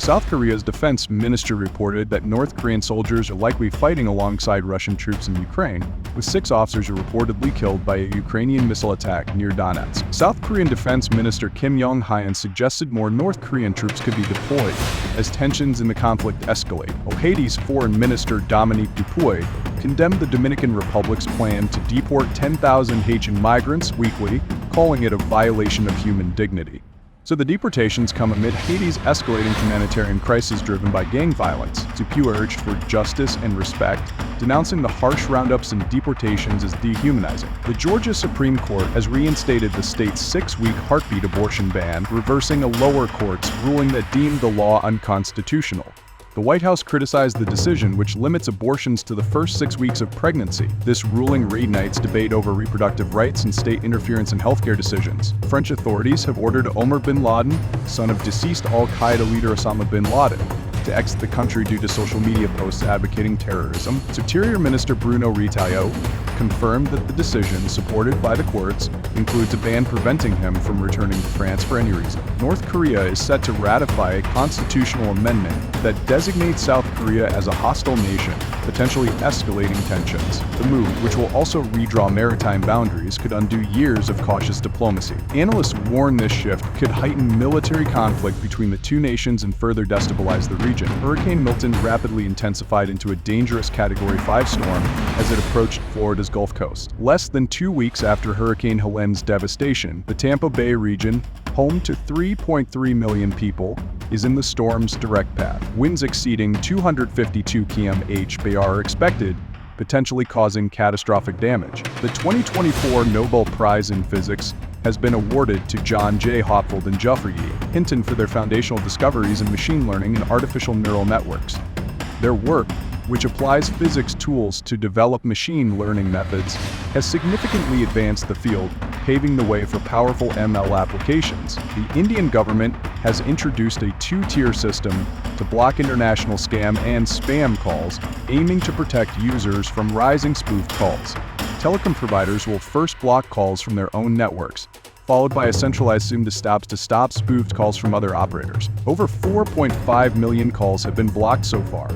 South Korea's defense minister reported that North Korean soldiers are likely fighting alongside Russian troops in Ukraine, with 6 officers reportedly killed by a Ukrainian missile attack near Donetsk. South Korean Defense Minister Kim Yong-hyun suggested more North Korean troops could be deployed as tensions in the conflict escalate, while Haiti's Foreign Minister Dominique Dupuy condemned the Dominican Republic's plan to deport 10,000 Haitian migrants weekly, calling it a violation of human dignity. So the deportations come amid Haiti's escalating humanitarian crisis driven by gang violence. Dupuy urged for justice and respect, denouncing the harsh roundups and deportations as dehumanizing. The Georgia Supreme Court has reinstated the state's 6-week heartbeat abortion ban, reversing a lower court's ruling that deemed the law unconstitutional. The White House criticized the decision, which limits abortions to the first 6 weeks of pregnancy. This ruling reignites debate over reproductive rights and state interference in healthcare decisions. French authorities have ordered Omar bin Laden, son of deceased al-Qaeda leader Osama bin Laden, to exit the country due to social media posts advocating terrorism. Interior Minister Bruno Retailleau confirmed that the decision, supported by the courts, includes a ban preventing him from returning to France for any reason. North Korea is set to ratify a constitutional amendment that designates South Korea as a hostile nation, potentially escalating tensions. The move, which will also redraw maritime boundaries, could undo years of cautious diplomacy. Analysts warn this shift could heighten military conflict between the two nations and further destabilize the region. Hurricane Milton rapidly intensified into a dangerous Category 5 storm as it approached Florida's Gulf Coast. Less than 2 weeks after Hurricane Helene's devastation, the Tampa Bay region, home to 3.3 million people, is in the storm's direct path. Winds exceeding 252 km/h are expected, potentially causing catastrophic damage. The 2024 Nobel Prize in Physics has been awarded to John J. Hopfield and Geoffrey E. Hinton for their foundational discoveries in machine learning and artificial neural networks. Their work, which applies physics tools to develop machine learning methods, has significantly advanced the field, paving the way for powerful ML applications. The Indian government has introduced a 2-tier system to block international scam and spam calls, aiming to protect users from rising spoofed calls. Telecom providers will first block calls from their own networks, followed by a centralized system to stop spoofed calls from other operators. Over 4.5 million calls have been blocked so far,